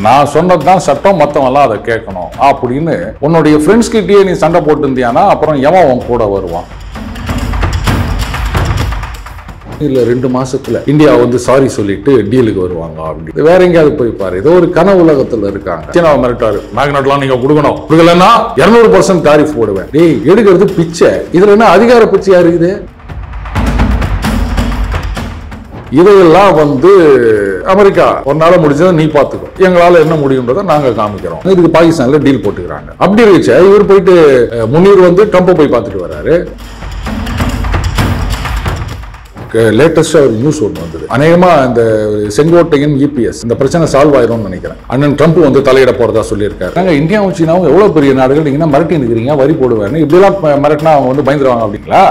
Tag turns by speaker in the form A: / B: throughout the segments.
A: நான் சொன்னதுதான் சட்டம், மற்றவெல்லாம் அதை கேட்கணும் அப்படின்னு உன்னுடைய ஃப்ரெண்ட்ஸ் கிட்டேயே நீ சண்டை போட்டு இருந்தியானா அப்புறம் எவன் உன் கூட வருவான்? இல்ல 2 மாசத்துல இந்தியா வந்து சாரி சொல்லிட்டு டீலுக்கு வருவாங்க அப்படி. வேற எங்கேயாவது போய் பாரு, ஏதோ ஒரு கனவு உலகத்துல இருக்காங்க. சீனாவை மிரட்டாரு, மேக்னட்லாம் நீங்க கொடுக்கணும், கொடுக்கலன்னா 200% டாரிஃப் போடுவேன். டேய், எடுக்கிறது பிச்சை, இதுல என்ன அதிகார பிச்சையா இருக்குது? இதையெல்லாம் வந்து அமெரிக்கா ஒன்னால முடிஞ்சதை நீ பாத்துக்கோ, எங்களால என்ன முடியும்ன்றதை நாங்க காமிக்கிறோம். இதுக்கு பாகிஸ்தான்ல டீல் போட்டுக்கிறாங்க. அப்படி இருந்துச்சு. இவர் போயிட்டு முன்னீர் வந்து ட்ரம்ப்பை போய் பார்த்துட்டு வர்றாரு. லேட்டஸ்டா ஒரு நியூஸ் ஒன்று வந்தது. அநேகமா இந்த செங்கோட்டையன் இபிஎஸ் இந்த பிரச்சனை சால்வ் ஆயிரும்னு நினைக்கிறேன். அண்ணன் ட்ரம்ப் வந்து தலையிட போறதா சொல்லியிருக்காரு. நாங்க இந்தியாவும் சீனாவும் எவ்வளவு பெரிய நாடுகள், நீங்க மிரட்டி நிற்கிறீங்க, வரி போடுவேன்னு இப்படிலாம் மிரட்டினா அவங்க வந்து பயந்துருவாங்க அப்படிங்களா?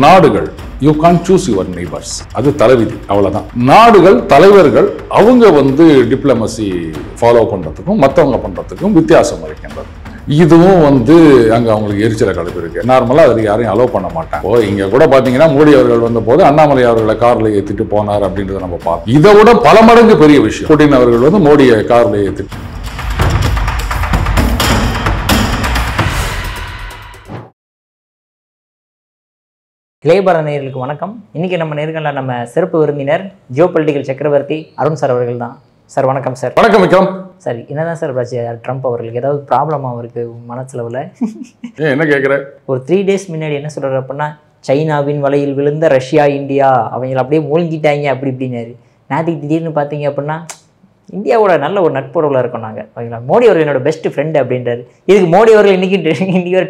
A: நாடுகள் you can't choose your neighbours, அது தலைவிதி, அவ்வளவுதான். நாடுகள் தலைவர்கள் அவங்க வந்து டிப்ளமசி ஃபாலோ பண்றதுக்கும் மற்றவங்க பண்றதுக்கும் வித்தியாசம் இருக்கின்றது. இதுவும் வந்து அங்க அவங்களுக்கு எரிச்சல கலப்பு இருக்கு. நார்மலா அதுக்கு யாரையும் அலோவ் பண்ண மாட்டாங்க. இங்க கூட பாத்தீங்கன்னா மோடி அவர்கள் வந்த போது அண்ணாமலை அவர்களை கார்ல ஏத்திட்டு போனார் அப்படின்றத நம்ம பார்த்தோம். இதை விட பல மடங்கு பெரிய விஷயம், புடின் அவர்கள் வந்து மோடியை கார்ல ஏத்திட்டு.
B: இளையபாரத நேயர்களுக்கு வணக்கம். இன்னைக்கு நம்ம நேர்களில் நம்ம சிறப்பு விருந்தினர் ஜியோ பொலிட்டிக்கல் சக்கரவர்த்தி அருண் சார் அவர்கள் தான். சார் வணக்கம் சார்.
A: வணக்கம் விக்ரம்.
B: சார் என்னதான் சார் ட்ரம்ப் அவர்களுக்கு ஏதாவது ப்ராப்ளமா அவருக்கு மனசளவில்?
A: என்ன கேட்குற? ஒரு
B: 3 days முன்னாடி என்ன சொல்றாரு அப்படின்னா, சைனாவின் வலையில் விழுந்த ரஷ்யா இந்தியா அவங்களை அப்படியே மூழ்கிட்டாங்க அப்படி இப்படின்னாரு. நேற்றுக்கு திடீர்னு பார்த்தீங்க அப்படின்னா இந்தியாவோட நல்ல ஒரு நட்புறவில் இருக்கோம் நாங்கள், ஓகேங்களா. மோடி அவர்கள் என்னோட பெஸ்ட் ஃப்ரெண்டு அப்படின்றாரு. இதுக்கு மோடி அவர்கள் இன்னைக்கு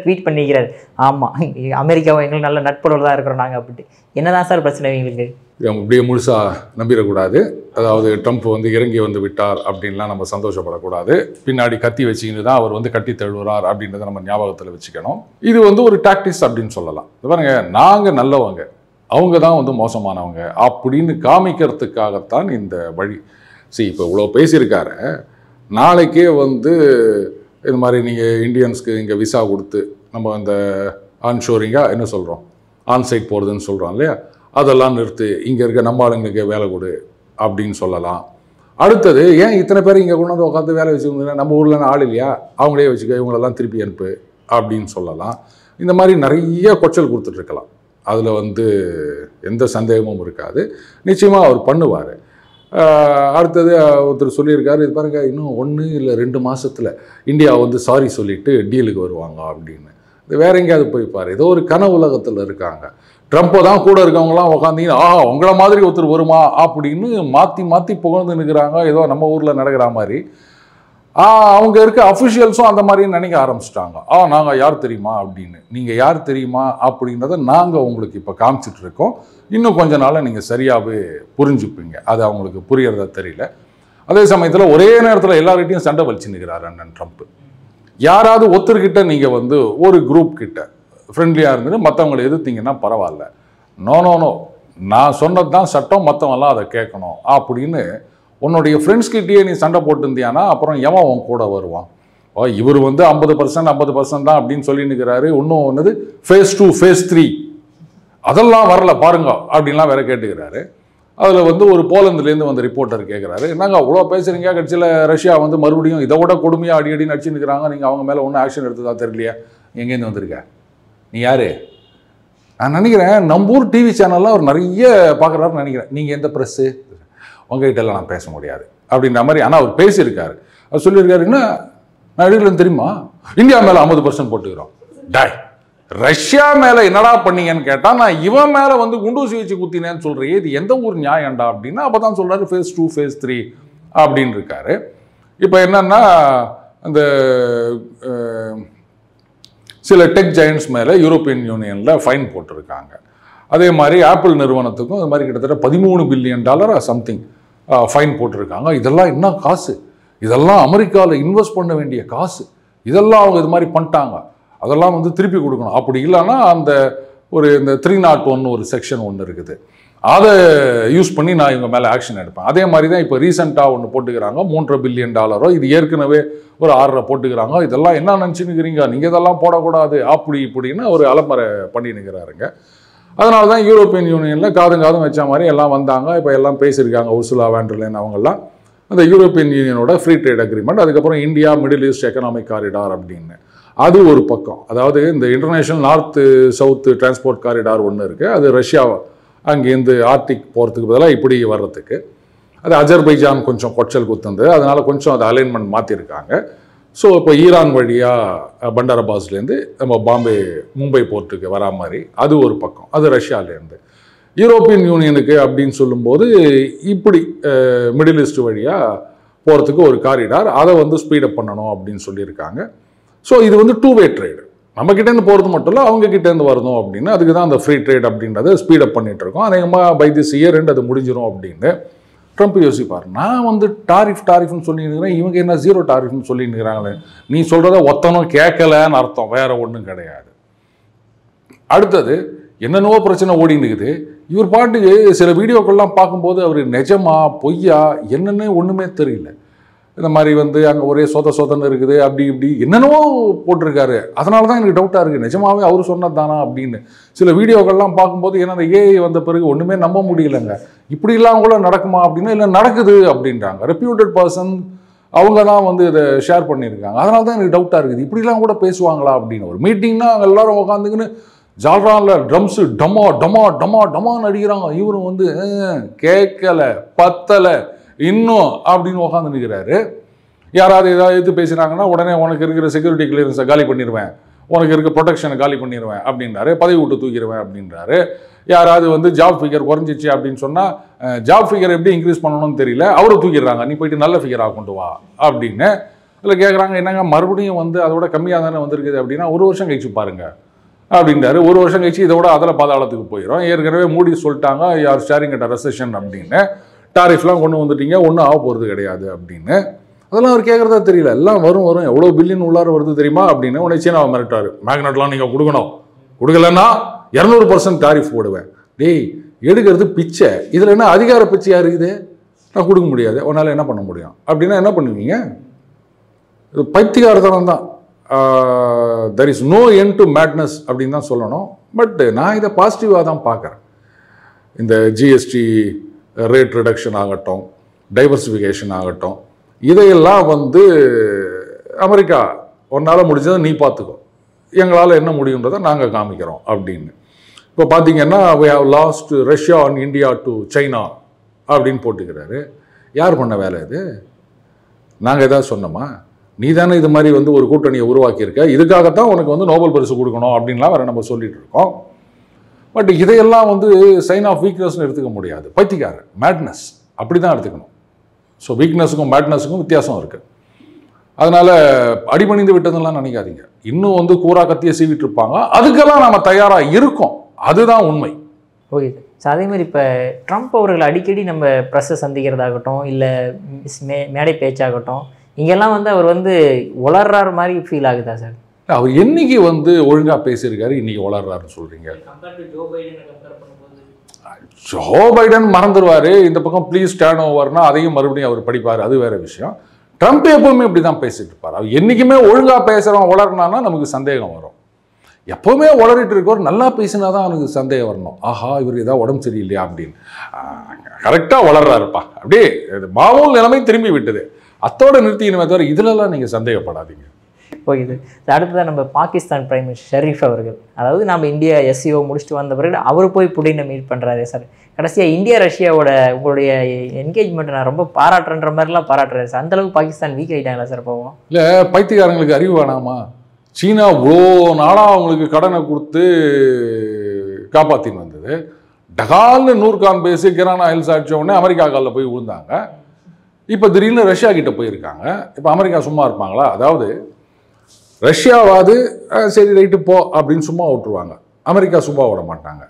B: ட்வீட் பண்ணிக்கிறார், ஆமாம் அமெரிக்காவும் எங்களுக்கு நல்ல நட்புறவில் தான் இருக்கிறோம் நாங்கள் அப்படின்ட்டு. என்னதான் சார் பிரச்சனை எங்களுக்கு?
A: இப்படியே முழுசா நம்பிடக்கூடாது. அதாவது ட்ரம்ப் வந்து இறங்கி வந்து விட்டார் அப்படின்லாம் நம்ம சந்தோஷப்படக்கூடாது. பின்னாடி கத்தி வச்சுக்கிட்டு தான் அவர் வந்து கட்டி தழுவுறார் அப்படின்றத நம்ம ஞாபகத்தில் வச்சுக்கணும். இது வந்து ஒரு டாக்டிக்ஸ் அப்படின்னு சொல்லலாம். பாருங்க, நாங்கள் நல்லவங்க, அவங்க தான் வந்து மோசமானவங்க அப்படின்னு காமிக்கிறதுக்காகத்தான் இந்த வழி. இப்போ இவ்வளோ பேசியிருக்காரு, நாளைக்கே வந்து இது மாதிரி நீங்கள் இந்தியன்ஸ்க்கு இங்கே விசா கொடுத்து நம்ம அந்த ஆன்ஷோரிங்காக என்ன சொல்கிறோம், ஆன்சைட் போகிறதுன்னு சொல்கிறோம் இல்லையா, அதெல்லாம் நிறுத்து, இங்கே இருக்க நம்ம ஆளுங்களுக்கு வேலை கொடு அப்படின்னு சொல்லலாம். அடுத்தது, ஏன் இத்தனை பேர் இங்கே கொண்டு வந்து உட்காந்து வேலை வச்சுக்கோங்க, நம்ம ஊரில் ஆள் இல்லையா, அவங்களே வச்சுக்க, இவங்களெல்லாம் திருப்பி அனுப்பு அப்படின்னு சொல்லலாம். இந்த மாதிரி நிறைய கொச்சல் கொடுத்துட்ருக்கலாம். அதில் வந்து எந்த சந்தேகமும் இருக்காது. நிச்சயமாக அவர் பண்ணுவார். அடுத்தது ஒருத்தர் சொல்லியிருக்காரு, இது பாருங்க, இன்னும் 1 இல்லை 2 மாதத்தில் இந்தியா வந்து சாரி சொல்லிட்டு டீலுக்கு வருவாங்க அப்படின்னு. இது வேற எங்கேயாவது போய் பாரு, ஏதோ ஒரு கனவு உலகத்தில் இருக்காங்க. ட்ரம்ப்பை தான் கூட இருக்கவங்களாம் உட்காந்தீங்கன்னா உங்களை மாதிரி ஒருத்தர் வருமா அப்படின்னு மாற்றி மாற்றி புகழ்ந்து நிற்கிறாங்க. ஏதோ நம்ம ஊரில் நடக்கிற மாதிரி அவங்க இருக்க அஃபிஷியல்ஸும் அந்த மாதிரி நினைக்க ஆரம்பிச்சிட்டாங்க. நாங்கள் யார் தெரியுமா அப்படின்னு. நீங்கள் யார் தெரியுமா அப்படின்றத நாங்கள் உங்களுக்கு இப்போ காமிச்சிட்டு இருக்கோம். இன்னும் கொஞ்ச நாள் நீங்கள் சரியாகவே புரிஞ்சுப்பீங்க. அது அவங்களுக்கு புரியறதா தெரியல. அதே சமயத்தில் ஒரே நேரத்தில் எல்லார்கிட்டையும் சண்டை வலிச்சு நிற்கிறார் அண்ணன் ட்ரம்ப். யாராவது ஒருத்தர்கிட்ட நீங்கள் வந்து ஒரு குரூப் கிட்ட ஃப்ரெண்ட்லியாக இருந்துட்டு மற்றவங்களை எதிர்த்தீங்கன்னா பரவாயில்ல. நோ, நான் சொன்னது தான் சட்டம், மற்றவெல்லாம் அதை கேட்கணும் அப்படின்னு உன்னுடைய ஃப்ரெண்ட்ஸ் கிட்டேயே நீ சண்டை போட்டு இருந்தியானா அப்புறம் எவன் உன் கூட வருவான்? இவர் வந்து 50% தான் அப்படின்னு சொல்லி நிற்கிறாரு. இன்னும் ஒன்றுது ஃபேஸ் 2 ஃபேஸ் 3 அதெல்லாம் வரல பாருங்க அப்படின்லாம் வேற கேட்டுக்கிறாரு. அதில் வந்து ஒரு போலந்துலேருந்து வந்த ரிப்போர்ட்டர் கேட்குறாரு, என்னங்க அவ்வளோ பேசுகிறீங்க, கட்சியில் ரஷ்யா வந்து மறுபடியும் இதை விட கொடுமையாக அடி நடிச்சு நிற்கிறாங்க, நீங்கள் அவங்க மேலே ஒன்றும் ஆக்ஷன் எடுத்ததா தெரியலையா, எங்கேருந்து வந்திருக்க, நீ யார்? நான் நினைக்கிறேன் நம்ம ஊர் டிவி சேனல்லாம் அவர் நிறைய பார்க்குறாருன்னு நினைக்கிறேன். நீங்கள் எந்த ப்ரெஸ்ஸு, உங்ககிட்ட எல்லாம் நான் பேச முடியாது அப்படின்ற மாதிரி. ஆனால் அவர் பேசியிருக்காரு. அவர் சொல்லியிருக்காரு, என்ன நான் எடுக்கலன்னு தெரியுமா, இந்தியா மேலே 50% போட்டுக்கிறோம். டாய், ரஷ்யா மேலே என்னடா பண்ணீங்கன்னு கேட்டால், நான் இவன் மேலே வந்து குண்டூசி வச்சு குத்தினேன்னு சொல்கிறேன், இது எந்த ஊர் நியாயம்டா அப்படின்னா அப்போ தான் சொல்கிறாரு ஃபேஸ் 2 ஃபேஸ் 3 அப்படின்னு இருக்காரு. இப்போ என்னன்னா, அந்த சில டெக் ஜெயண்ட்ஸ் மேலே யூரோப்பியன் யூனியனில் ஃபைன் போட்டிருக்காங்க. அதே மாதிரி ஆப்பிள் நிறுவனத்துக்கும் அது மாதிரி கிட்டத்தட்ட $13 பில்லியன் சம்திங் ஃபைன் போட்டிருக்காங்க. இதெல்லாம் என்ன காசு, இதெல்லாம் அமெரிக்காவில் இன்வெஸ்ட் பண்ண வேண்டிய காசு, இதெல்லாம் அவங்க இது மாதிரி பண்ணிட்டாங்க, அதெல்லாம் வந்து திருப்பி கொடுக்கணும். அப்படி இல்லைன்னா அந்த இந்த 301 ஒரு செக்ஷன் ஒன்று இருக்குது, அதை யூஸ் பண்ணி நான் இவங்க மேலே ஆக்ஷன் எடுப்பேன். அதே மாதிரி தான் இப்போ ரீசெண்டாக ஒன்று போட்டுக்கிறாங்க, $3.5 பில்லியன். இது ஏற்கனவே ஒரு 6 போட்டுக்கிறாங்க. இதெல்லாம் என்ன நினச்சின்னுக்கிறீங்க, நீங்கள் இதெல்லாம் போடக்கூடாது அப்படி இப்படின்னு ஒரு அலமறை பண்ணி நிற்கிறாருங்க. அதனால தான் யூரோப்பியன் யூனியனில் காதும் வச்ச மாதிரி எல்லாம் வந்தாங்க. இப்போ எல்லாம் பேசியிருக்காங்க. உர்சுலா வான் டெர் லெயன் அவங்கெல்லாம் அந்த யூரோப்பியன் யூனியனோட ஃப்ரீ ட்ரேட் அக்ரிமெண்ட், அதுக்கப்புறம் India Middle East economic corridor அப்படின்னு. அது ஒரு பக்கம். அதாவது இந்த international north south transport corridor ஒன்று இருக்குது. அது ரஷ்யா அங்கேருந்து ஆர்டிக் போகிறதுக்கு பதிலாக இப்படி வர்றதுக்கு. அது அஜர்பைஜான் கொஞ்சம் கொச்சல் குத்துந்து, அதனால் கொஞ்சம் அது அலைன்மெண்ட் மாற்றிருக்காங்க. ஸோ இப்போ ஈரான் வழியாக பண்டர் அப்பாஸ்லேருந்து நம்ம மும்பை போர்ட்டுக்கு வரா மாதிரி அது ஒரு பக்கம். அது ரஷ்யாவிலேருந்து யூரோப்பியன் யூனியனுக்கு அப்படின்னு சொல்லும்போது இப்படி மிடில் ஈஸ்ட் வழியாக போகிறதுக்கு ஒரு காரிடார், அதை வந்து ஸ்பீடப் பண்ணணும் அப்படின்னு சொல்லியிருக்காங்க. ஸோ இது வந்து டூ வே ட்ரேடு. நம்மக்கிட்டேருந்து போகிறது மட்டும் இல்லை, அவங்க கிட்டேருந்து வரணும் அப்படின்னு. அதுக்கு தான் அந்த ஃப்ரீ ட்ரேட் அப்படின்றத ஸ்பீடப் பண்ணிகிட்டு இருக்கோம். அநேகமாக பை திஸ் இயர் அது முடிஞ்சிடும் அப்படின்னு ட்ரம்ப் யோசிப்பார். நான் வந்து டாரிஃப்னு சொல்லியிருக்கிறேன், இவங்க என்ன ஜீரோ டாரிஃப்னு சொல்லியிருக்கிறாங்களே, நீ சொல்கிறத ஒத்தனும் கேட்கலன்னு அர்த்தம், வேற ஒன்றும் கிடையாது. அடுத்தது என்னென்னவோ பிரச்சனை ஓடின்னு இருக்குது. இவர் பாட்டுக்கு சில வீடியோக்கள்லாம் பார்க்கும்போது அவர் நிஜமா பொய்யா என்னென்னு ஒன்றுமே தெரியல. இந்த மாதிரி வந்து அங்கே ஒரே சொதன்னு இருக்குது, அப்படி இப்படி என்னென்னவோ போட்டிருக்காரு. அதனால தான் எனக்கு டவுட்டாக இருக்குது, நிஜமாவே அவர் சொன்னது தானா அப்படின்னு. சில வீடியோக்கள்லாம் பார்க்கும்போது ஏன்னா அந்த ஏஐ வந்த பிறகு ஒன்றுமே நம்ப முடியலைங்க. இப்படிலாம் கூட நடக்குமா அப்படின்னா, இல்லை நடக்குது அப்படின்றாங்க. ரெப்யூட்டட் பர்சன் அவங்க தான் வந்து இதை ஷேர் பண்ணியிருக்காங்க. அதனால தான் எனக்கு டவுட்டாக இருக்குது, இப்படிலாம் கூட பேசுவாங்களா அப்படின்னு. ஒரு மீட்டிங்னா அங்கே எல்லாரும் உட்காந்துக்குன்னு ஜால்ரான்ல ட்ரம்ஸு டமா டமா டமா டமான்னு அடிக்கிறாங்க. இவரும் வந்து கேட்கலை பத்தலை இன்னும் அப்படின்னு உட்காந்து நிற்கிறாரு. யாராவது ஏதாவது எடுத்து பேசுகிறாங்கன்னா உடனே உனக்கு இருக்கிற செக்யூரிட்டி கிளியரன்ஸை காலி பண்ணிடுவேன், உனக்கு இருக்க ப்ரொடெக்ஷனை காலி பண்ணிடுவேன் அப்படின்றாரு, பதவி விட்டு தூக்கிடுவேன் அப்படின்றாரு. யாராவது வந்து ஜாப் ஃபிகர் குறைஞ்சிச்சு அப்படின்னு சொன்னால் ஜாப் ஃபிகர் எப்படி இன்க்ரீஸ் பண்ணணும்னு தெரியல, அவரை தூக்கிடுறாங்க, நீ போயிட்டு நல்ல ஃபிகராக கொண்டு வா அப்படின்னு. இல்லை கேட்குறாங்க, என்னங்க மறுபடியும் வந்து அதோட கம்மியாக தானே வந்திருக்குது அப்படின்னா, ஒரு வருஷம் கழிச்சு பாருங்க அப்படின்றாரு. ஒரு வருஷம் கழிச்சு இதோட அதில் பாதாளத்துக்கு போயிடும். ஏற்கனவே மூடி சொல்லிட்டாங்க யார் ஷேரிங் அட் ரெசெஷன் அப்படின்னு, டாரிஃப்லாம் கொண்டு வந்துட்டீங்க, ஒன்றும் ஆக போகிறது கிடையாது அப்படின்னு. அதெல்லாம் அவர் கேட்குறதா தெரியல. எல்லாம் வரும் எவ்வளோ பில்லியன் உள்ளார வருது தெரியுமா அப்படின்னு. உடனே சீனாவை மிரட்டார், மேக்னெட்லாம் நீங்கள் கொடுக்கணும், கொடுக்கலன்னா 200% டாரிஃப் போடுவேன். டேய் எடுக்கிறது பிச்சை, இதில் என்ன அதிகார பிச்சையாக இருக்குது, நான் கொடுக்க முடியாது, உன்னால் என்ன பண்ண முடியும் அப்படின்னா என்ன பண்ணுவீங்க? இது பைத்தியகாரத்தனம் தான். There is no end to madness அப்படின்னு தான் சொல்லணும். பட் நான் இதை பாசிட்டிவாக தான் பார்க்குறேன். இந்த ஜிஎஸ்டி ரேட் ரிடக்ஷன் ஆகட்டும், டைவர்சிஃபிகேஷன் ஆகட்டும், இதையெல்லாம் வந்து அமெரிக்கா உன்னால் முடிஞ்சதை நீ பார்த்துக்கோ, எங்களால் என்ன முடியுன்றதை நாங்கள் காமிக்கிறோம் அப்படின்னு. இப்போ பார்த்தீங்கன்னா we have lost Russia and India to China அப்படின்னு போட்டுக்கிறாரு. யார் பண்ண வேலை இது? நாங்கள் எதாவது சொன்னோமா? நீ தானே இது மாதிரி வந்து ஒரு கூட்டணியை உருவாக்கியிருக்க, இதுக்காகத்தான் உனக்கு வந்து நோபல் பரிசு கொடுக்கணும் அப்படின்லாம் வேறு நம்ம சொல்லிட்டு இருக்கோம். பட் இதையெல்லாம் வந்து சைன் ஆஃப் வீக்னஸ்னு எடுத்துக்க முடியாது. பைத்தியக்காரன், மேட்னஸ் அப்படி தான் எடுத்துக்கணும். ஸோ வீக்னஸுக்கும் மேட்னஸுக்கும் வித்தியாசம் இருக்குது. அதனால் அடிபணிந்து விட்டதெல்லாம் நினைக்காதீங்க. இன்னும் வந்து கூரா கத்தியை சீவிட்டு இருப்பாங்க, அதுக்கெல்லாம் நம்ம தயாராக இருக்கோம். அதுதான் உண்மை.
B: Okay sir. ஸோ அதே மாதிரி இப்போ ட்ரம்ப் அவர்கள் அடிக்கடி நம்ம ப்ரெஸ்ஸை சந்திக்கிறதாகட்டும், இல்லை மேடை பேச்சாகட்டும், இங்கெல்லாம் வந்து அவர் வந்து உளர்றாரு மாதிரி ஃபீல் ஆகுதா சார்?
A: அவர் என்னைக்கு வந்து ஒழுங்காக பேசியிருக்காரு, இன்னைக்கு வளர்றாருன்னு சொல்கிறீங்க? ஜோ பைடன் மறந்துடுவார். இந்த பக்கம் ப்ளீஸ் டேர்ன் ஓவர்னா அதையும் மறுபடியும் அவர் படிப்பார், அது வேற விஷயம். ட்ரம்ப் எப்பவுமே இப்படி தான் பேசிட்டு இருப்பார். அவர் என்றைக்குமே ஒழுங்காக பேசுகிறவன் வளர்னான்னா நமக்கு சந்தேகம் வரும். எப்போவுமே வளரிட்டு இருக்கவர் நல்லா பேசினா தான் அவனுக்கு சந்தேகம் வரணும். ஆஹா இவர் ஏதாவது உடம்பு சரியில்லையா அப்படின்னு. கரெக்டாக வளர்றாருப்பா, அப்படியே மாமூல் நிலைமை திரும்பி விட்டது. அத்தோட நிறுத்திக்கணுமே தவிர இதிலெல்லாம் நீங்கள் சந்தேகப்படாதீங்க.
B: Okay sir. அடுத்ததான் நம்ம பாகிஸ்தான் பிரைம் மினிஸ்டர் ஷெரீஃப் அவர்கள், அதாவது நம்ம இந்தியா எஸ்சிஓ முடிச்சுட்டு வந்த பிறகு அவர் போய் புடினை மீட் பண்ணுறாரு சார். கடைசியாக இந்தியா ரஷ்யாவோட உங்களுடைய என்கேஜ்மெண்ட்டை நான் ரொம்ப பாராட்டுறன்ற மாதிரிலாம் பாராட்டுறாரு சார். அந்தளவுக்கு பாகிஸ்தான் வீக் ஆகிட்டாங்களா சார்? போவோம்
A: இல்லை, பைத்தியக்காரங்களுக்கு அறிவு வேணாமா? சீனா இவ்வளோ நாளாக அவங்களுக்கு கடனை கொடுத்து காப்பாற்றின்னு வந்தது. டகால்னு நூர்கான் பேசி கிரான் ஆயில் சாட்சிய உடனே அமெரிக்கா காலில் போய் விழுந்தாங்க. இப்போ திடீர்னு ரஷ்யா கிட்ட போயிருக்காங்க. இப்போ அமெரிக்கா சும்மா இருப்பாங்களா? அதாவது ரஷ்யாவாது சரி ரைட்டு போ அப்படின்னு சும்மா விட்டுருவாங்க, அமெரிக்கா சும்மா விட மாட்டாங்க.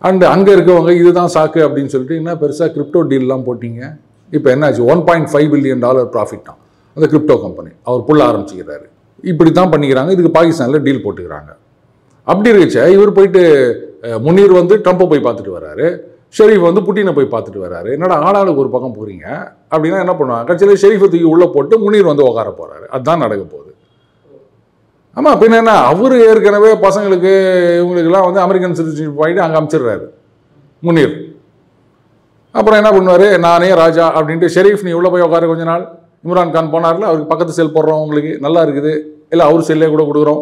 A: அண்டு அங்கே இருக்கவங்க இதுதான் சாக்கு அப்படின்னு சொல்லிட்டு என்ன பெருசாக கிரிப்டோ டீல்லாம் போட்டிங்க. இப்போ என்னாச்சு, $1.5 பில்லியன் ப்ராஃபிட் தான் அந்த கிரிப்டோ கம்பெனி அவர் புள்ள ஆரம்பிச்சுக்கிறாரு. இப்படி தான் பண்ணிக்கிறாங்க. இதுக்கு பாகிஸ்தானில் டீல் போட்டுக்கிறாங்க. அப்படி இருந்துச்சு இவர் போயிட்டு முனீர் வந்து ட்ரம்ப்பை போய் பார்த்துட்டு வர்றாரு, ஷெரீஃப் வந்து புட்டினை போய் பார்த்துட்டு வர்றாரு. என்னடா ஆளாளுக்கு ஒரு பக்கம் போகிறீங்க அப்படின்னா என்ன பண்ணுவாங்க? கட்சியில் ஷெரீஃபை தூக்கி உள்ளே போட்டு முனீர் வந்து உட்கார போகிறாரு. அதுதான் நடக்க போகுது. ஆமாம், பின்ன என்ன, அவர் ஏற்கனவே பசங்களுக்கு இவங்களுக்கெல்லாம் வந்து அமெரிக்கன் சிட்டிசன்ஷிப் வாங்கிட்டு அங்கே அனுப்பிச்சிடுறாரு முனீர். அப்புறம் என்ன பண்ணுவார், நானே ராஜா அப்படின்ட்டு, ஷெரீஃப் நீ உள்ளே போய் உட்காரு கொஞ்ச நாள். இம்ரான்கான் போனார்ல, அவருக்கு பக்கத்து செல் போடுறோம், உங்களுக்கு நல்லா இருக்குது, இல்லை அவர் செல்லே கூட கொடுக்குறோம்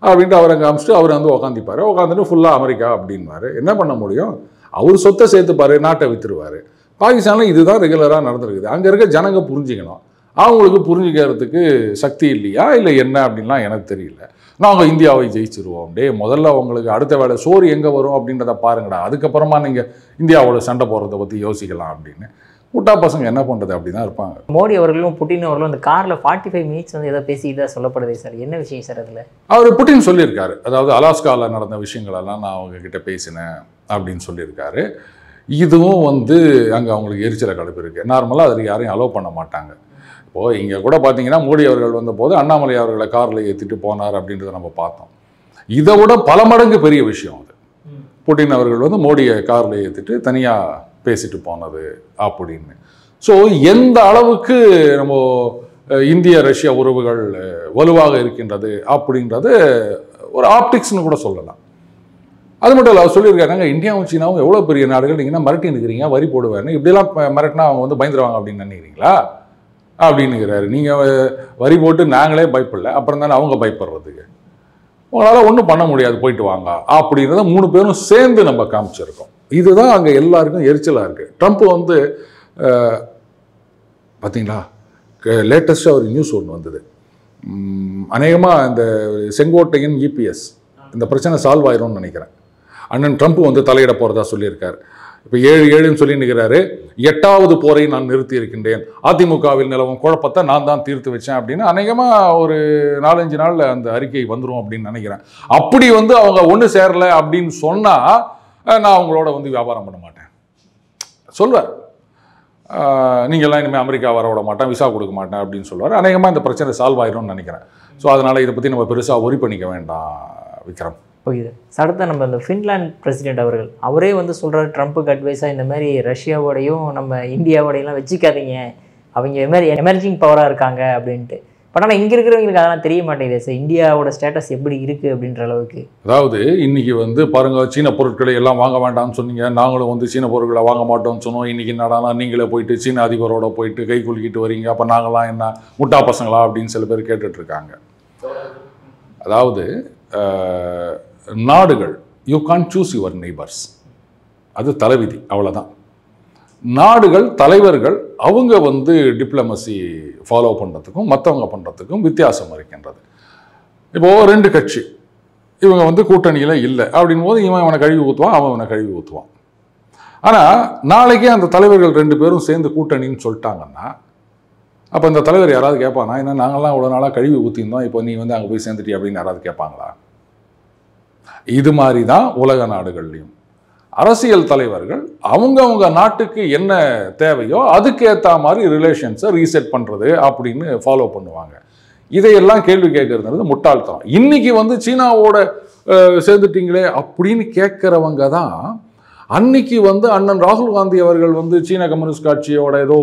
A: அப்படின்ட்டு அவர் அங்கே அனுப்பிச்சிட்டு அவர் வந்து உட்காந்துப்பார். உட்காந்துட்டு ஃபுல்லாக அமெரிக்கா அப்படின்வார். என்ன பண்ண முடியும், அவர் சொத்தை சேர்த்துப்பார், நாட்டை விற்றுருவார். பாகிஸ்தானில் இதுதான் ரெகுலராக நடந்திருக்குது. அங்கே இருக்க ஜனங்க புரிஞ்சுக்கணும், அவங்களுக்கு புரிஞ்சுக்கிறதுக்கு சக்தி இல்லையா இல்லை என்ன அப்படின்லாம் எனக்கு தெரியல. நாங்கள் இந்தியாவை ஜெயிச்சிருவோம், முதல்ல உங்களுக்கு அடுத்த வேலை சோறு எங்கே வரும் அப்படின்றத பாருங்கடா, அதுக்கப்புறமா நீங்கள் இந்தியாவோட சண்டை போடுறத பற்றி யோசிக்கலாம் அப்படின்னு முட்டா பசங்க என்ன பண்ணுறது அப்படி தான் இருப்பாங்க.
B: மோடி அவர்களும் புட்டின் அவர்களும் அந்த காரில் 45 மினிட்ஸ் வந்து ஏதோ பேசிக்கிட்டு தான் சொல்லப்படுதே சார், என்ன விஷயம் சார் அதில்?
A: அவர் புட்டின் சொல்லியிருக்காரு, அதாவது அலாஸ்காவில் நடந்த விஷயங்களெல்லாம் நான் அவங்கக்கிட்ட பேசினேன் அப்படின்னு சொல்லியிருக்காரு. இதுவும் வந்து அங்கே அவங்களுக்கு எரிச்சலை கடுப்பு இருக்குது. நார்மலாக அதில் யாரையும் அலோவ் பண்ண மாட்டாங்க. இப்போது இங்கே கூட பார்த்தீங்கன்னா மோடி அவர்கள் வந்தபோது அண்ணாமலை அவர்களை காரில் ஏற்றிட்டு போனார் அப்படின்றத நம்ம பார்த்தோம். இதை விட பல மடங்கு பெரிய விஷயம் அது. புட்டின் அவர்கள் வந்து மோடியை காரில் ஏற்றிட்டு தனியாக பேசிட்டு போனது அப்படின்னு. ஸோ எந்த அளவுக்கு நம்ம இந்திய ரஷ்யா உறவுகள் வலுவாக இருக்கின்றது அப்படின்றது ஒரு ஆப்டிக்ஸ்னு கூட சொல்லலாம். அது மட்டும் இல்லை, அவர் சொல்லியிருக்காங்க இந்தியாவும் சீனாவும் எவ்வளோ பெரிய நாடுகள், நீங்கள் என்ன மிரட்டி நிற்கிறீங்க, வரி போடுவேன்னு, இப்படிலாம் மிரட்டினா அவங்க வந்து பயந்துருவாங்க அப்படின்னு நினைக்கிறீங்களா அப்படின்னுக்கிறாரு. நீங்கள் வரி போட்டு நாங்களே பயப்படல, அப்புறம் தானே அவங்க பயப்படுறதுக்கு, உங்களால் ஒன்றும் பண்ண முடியாது, போயிட்டு வாங்க அப்படின்றத 3 பேரும் சேர்ந்து நம்ம காமிச்சிருக்கோம். இதுதான் அங்கே எல்லாருக்கும் எரிச்சலாக இருக்குது. ட்ரம்ப் வந்து பார்த்தீங்களா, லேட்டஸ்ட்டாக ஒரு நியூஸ் ஒன்று வந்தது, அநேகமாக இந்த செங்கோட்டையின் இபிஎஸ் இந்த பிரச்சனை சால்வ் ஆயிரும்னு நினைக்கிறேன். அண்ணன் ட்ரம்ப் வந்து தலையிட போகிறதா சொல்லியிருக்காரு. இப்போ 7-7ன்னு சொல்லி நிற்கிறாரு. 8வது போரை நான் நிறுத்தி இருக்கின்றேன், அதிமுகவில் நிலவும் குழப்பத்தை நான் தான் தீர்த்து வச்சேன் அப்படின்னு அநேகமாக ஒரு 4-5 நாளில் அந்த அறிக்கை வந்துடும் அப்படின்னு நினைக்கிறேன். அப்படி வந்து அவங்க ஒன்று சேரலை அப்படின்னு சொன்னால் நான் அவங்களோட வந்து வியாபாரம் பண்ண மாட்டேன் சொல்வார். நீங்கள்லாம் இனிமேல் அமெரிக்கா வர விட மாட்டேன், விசா கொடுக்க மாட்டேன் அப்படின்னு சொல்லுவார். அநேகமாக இந்த பிரச்சனை சால்வ் ஆயிரும்னு நினைக்கிறேன். ஸோ அதனால் இதை பற்றி நம்ம பெருசாக ஒரி பண்ணிக்க வேண்டாம் விக்ரம்.
B: ஓகே சார், அடுத்த நம்ம இந்த ஃபின்லாண்ட் பிரசிடென்ட் அவரே வந்து சொல்கிறார் ட்ரம்ப்புக்கு அட்வைஸாக, இந்த மாதிரி ரஷ்யாவோடையும் நம்ம இந்தியாவோடையெல்லாம் வச்சுக்காதீங்க, அவங்க இது மாதிரி எமர்ஜிங் பவராக இருக்காங்க அப்படின்ட்டு. பட் ஆனால் இங்கே இருக்கிறவங்களுக்கு அதெல்லாம் தெரிய மாட்டேங்குது சார், இந்தியாவோட ஸ்டேட்டஸ் எப்படி இருக்குது அப்படின்ற அளவுக்கு.
A: அதாவது இன்றைக்கி வந்து பாருங்கள், சீன பொருட்களை எல்லாம் வாங்க வேண்டாம்னு சொன்னீங்க, நாங்களும் வந்து சீன பொருட்களை வாங்க மாட்டோம்னு சொன்னோம். இன்றைக்கி என்னடானா நீங்களே போயிட்டு சீன அதிபரோட போயிட்டு கை குலுக்கிட்டு வரீங்க, அப்போ நாங்களாம் என்ன முட்டா பசங்களா அப்படின்னு சில பேர் கேட்டுட்ருக்காங்க. அதாவது நாடுகள், you can't choose your neighbours, அது தலைவிதி, அவ்வளோதான். நாடுகள் தலைவர்கள் அவங்க வந்து டிப்ளமசி ஃபாலோ பண்ணுறதுக்கும் மற்றவங்க பண்ணுறதுக்கும் வித்தியாசம் இருக்கின்றது. இப்போது 2 கட்சி இவங்க வந்து கூட்டணியில் இல்லை அப்படின் போது இவன் அவனை கழுவி ஊற்றுவான், அவன் அவனை கழுவி ஊற்றுவான். ஆனால் நாளைக்கே அந்த தலைவர்கள் 2 பேரும் சேர்ந்து கூட்டணின்னு சொல்லிட்டாங்கன்னா அப்போ இந்த தலைவர் யாராவது கேட்பானா, ஏன்னா நாங்கள்லாம் இவ்வளோ நாளாக கழுவி ஊற்றிருந்தோம், இப்போ நீ வந்து அங்கே போய் சேர்ந்துட்டி அப்படின்னு யாராவது கேட்பாங்களா? இது மாதிரி தான் உலக நாடுகள்லையும் அரசியல் தலைவர்கள் அவங்கவுங்க நாட்டுக்கு என்ன தேவையோ அதுக்கு ஏற்ற மாதிரி ரிலேஷன்ஸை ரீசெட் பண்ணுறது அப்படின்னு ஃபாலோ பண்ணுவாங்க. இதையெல்லாம் கேள்வி கேட்கறது முட்டாள்தனம். இன்னைக்கு வந்து சீனாவோட சேர்ந்துட்டீங்களே அப்படின்னு கேட்குறவங்க தான் அன்னைக்கு வந்து அண்ணன் ராகுல் காந்தி அவர்கள் வந்து சீன கம்யூனிஸ்ட் கட்சியோட ஏதோ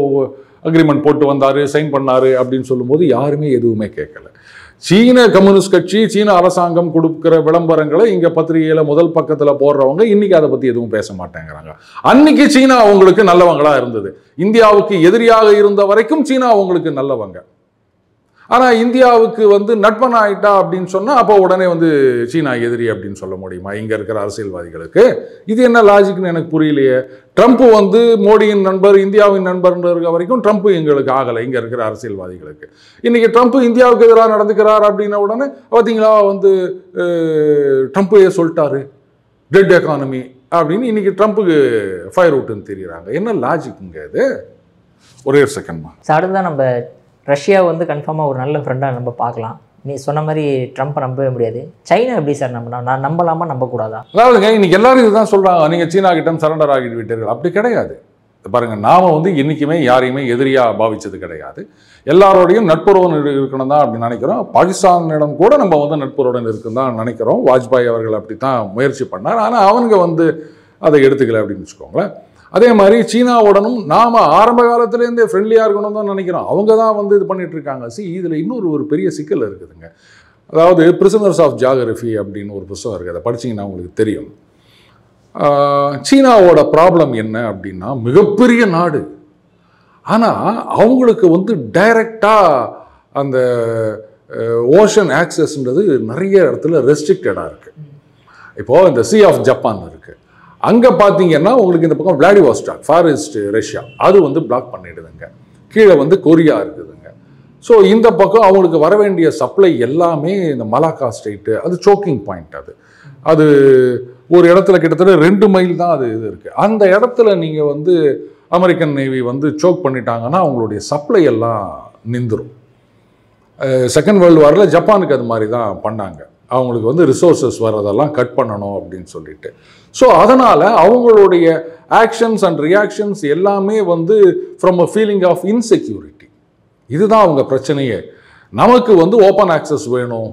A: அக்ரிமெண்ட் போட்டு வந்தார், சைன் பண்ணார் அப்படின்னு சொல்லும்போது யாருமே எதுவுமே கேட்கல. சீன கம்யூனிஸ்ட் கட்சி, சீன அரசாங்கம் கொடுக்குற விளம்பரங்களை இங்கே பத்திரிகையில் முதல் பக்கத்தில் போடுறவங்க இன்னைக்கு அதை பற்றி எதுவும் பேச மாட்டேங்கிறாங்க. அன்னைக்கு சீனா அவங்களுக்கு நல்லவங்களா இருந்தது, இந்தியாவுக்கு எதிரியாக இருந்த வரைக்கும் சீனா அவங்களுக்கு நல்லவங்க. ஆனால் இந்தியாவுக்கு வந்து நட்பன் ஆயிட்டா அப்படின்னு சொன்னால் அப்போ உடனே வந்து சீனா எதிரி அப்படின்னு சொல்ல முடியுமா இங்கே இருக்கிற அரசியல்வாதிகளுக்கு? இது என்ன லாஜிக்னு எனக்கு புரியலையே. ட்ரம்ப் வந்து மோடியின் நண்பர், இந்தியாவின் நண்பர்ன்ற இருக்க வரைக்கும் ட்ரம்ப் எங்களுக்கு ஆகலை இங்கே இருக்கிற அரசியல்வாதிகளுக்கு. இன்றைக்கி ட்ரம்ப் இந்தியாவுக்கு எதிராக நடந்துக்கிறார் அப்படின்ன உடனே பார்த்தீங்களா வந்து ட்ரம்ப்பே சொல்லிட்டாரு டெட் எக்கானமி அப்படின்னு இன்றைக்கி ட்ரம்ப்புக்கு ஃபயர் அவுட்டுன்னு தெரியுறாங்க. என்ன லாஜிக்குங்க இது? ஒரே ஒரு செகண்ட்மா.
B: அடுத்ததான் நம்ம ரஷ்யா வந்து கன்ஃபார்மாக ஒரு நல்ல ஃப்ரெண்டாக நம்ம பார்க்கலாம். நீ சொன்ன மாதிரி ட்ரம்ப்பை நம்பவே முடியாது. சைனா எப்படி சார் நான் நம்பலாமா நம்பக்கூடாதா?
A: அதாவதுங்க இன்னைக்கு எல்லாரும் இதுதான் சொல்கிறாங்க, நீங்கள் சீனா கிட்ட சரண்டர் ஆகிட்டு விட்டீர்கள். அப்படி கிடையாது. பாருங்கள், நாம் வந்து என்றைக்குமே யாரையுமே எதிரியாக பாவித்தது கிடையாது. எல்லாரோடையும் நட்புறவுடன் இருக்கணும் தான் அப்படி நினைக்கிறோம். பாகிஸ்தானிடம் கூட நம்ம வந்து நட்புறவுடன் இருக்குன்னு தான் நினைக்கிறோம். வாஜ்பாய் அவர்கள் அப்படி தான் முயற்சி பண்ணார். ஆனால் அவங்க வந்து அதை எடுத்துக்கல அப்படின்னு வச்சுக்கோங்களேன். அதே மாதிரி சீனாவுடனும் நாம் ஆரம்ப காலத்துலேருந்தே ஃப்ரெண்ட்லியாக இருக்கணும் தான் நினைக்கிறோம். அவங்க தான் வந்து இது பண்ணிகிட்ருக்காங்க. இதில் இன்னொரு பெரிய சிக்கல் இருக்குதுங்க. அதாவது பிரிசனர்ஸ் ஆஃப் ஜியாகிரஃபி அப்படின்னு ஒரு புத்தகம் இருக்குது, அதை படிச்சிங்கன்னா உங்களுக்கு தெரியும். சீனாவோட ப்ராப்ளம் என்ன அப்படின்னா, மிகப்பெரிய நாடு, ஆனால் அவங்களுக்கு வந்து டைரக்டாக அந்த ஓஷன் ஆக்சஸ்ன்றது நிறைய இடத்துல ரெஸ்ட்ரிக்டடாக இருக்குது. இப்போது இந்த சி ஆஃப் ஜப்பான் இருக்குது, அங்கே பார்த்தீங்கன்னா உங்களுக்கு இந்த பக்கம் விளாடிவாஸ்டாக் ஃபார் ஈஸ்ட் ரஷ்யா அது வந்து பிளாக் பண்ணிடுதுங்க. கீழே வந்து கொரியா இருக்குதுங்க. ஸோ இந்த பக்கம் அவங்களுக்கு வர வேண்டிய சப்ளை எல்லாமே இந்த மலாக்கா ஸ்ட்ரெயிட்டு அது சோக்கிங் பாயிண்ட். அது ஒரு இடத்துல கிட்டத்தட்ட 2 மைல் தான் அது இது இருக்குது. அந்த இடத்துல நீங்கள் வந்து அமெரிக்கன் நேவி வந்து சோக் பண்ணிட்டாங்கன்னா அவங்களுடைய சப்ளை எல்லாம் நின்றுடும். செகண்ட் வேர்ல்டு வாரில் ஜப்பானுக்கு அது மாதிரி தான் பண்ணாங்க. அவங்களுக்கு வந்து ரிசோர்ஸஸ் வர்றதெல்லாம் கட் பண்ணணும் அப்படின்னு சொல்லிட்டு. ஸோ அதனால் அவங்களுடைய ஆக்ஷன்ஸ் அண்ட் ரியாக்ஷன்ஸ் எல்லாமே வந்து from a feeling of insecurity. இதுதான் அவங்க பிரச்சனையே. நமக்கு வந்து ஓப்பன் ஆக்சஸ் வேணும்,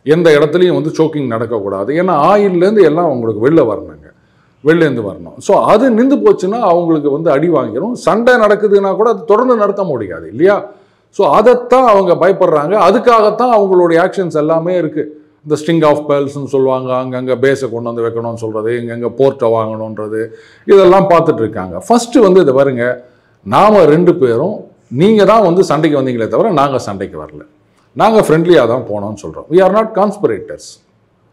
A: எந்த இடத்துலையும் வந்து சோக்கிங் நடக்கக்கூடாது, ஏன்னா ஆயிலேருந்து எல்லாம் அவங்களுக்கு வெளிலேருந்து வரணும். ஸோ அது நின்று போச்சுன்னா அவங்களுக்கு வந்து அடி வாங்கிடும். சண்டை நடக்குதுன்னா கூட அது தொடர்ந்து நடத்த முடியாது இல்லையா? ஸோ அதைத்தான் அவங்க பயப்படுறாங்க. அதுக்காகத்தான் அவங்களுடைய ஆக்ஷன்ஸ் எல்லாமே இருக்குது. இந்த ஸ்ட்ரிங் ஆஃப் பேர்ல்ஸ்ன்னு சொல்லுவாங்க, அங்கங்கே பேஸை கொண்டு வந்து வைக்கணும்னு சொல்கிறது, இங்கங்கே போர்ட்டை வாங்கணுன்றது, இதெல்லாம் பார்த்துட்டு இருக்காங்க. ஃபஸ்ட்டு வந்து இதை பாருங்க, நாம் 2 பேரும் நீங்கள் தான் வந்து சண்டைக்கு வந்தீங்களே தவிர நாங்கள் சண்டைக்கு வரல, நாங்கள் ஃப்ரெண்ட்லியாக தான் போனோம்னு சொல்கிறோம். We are not conspirators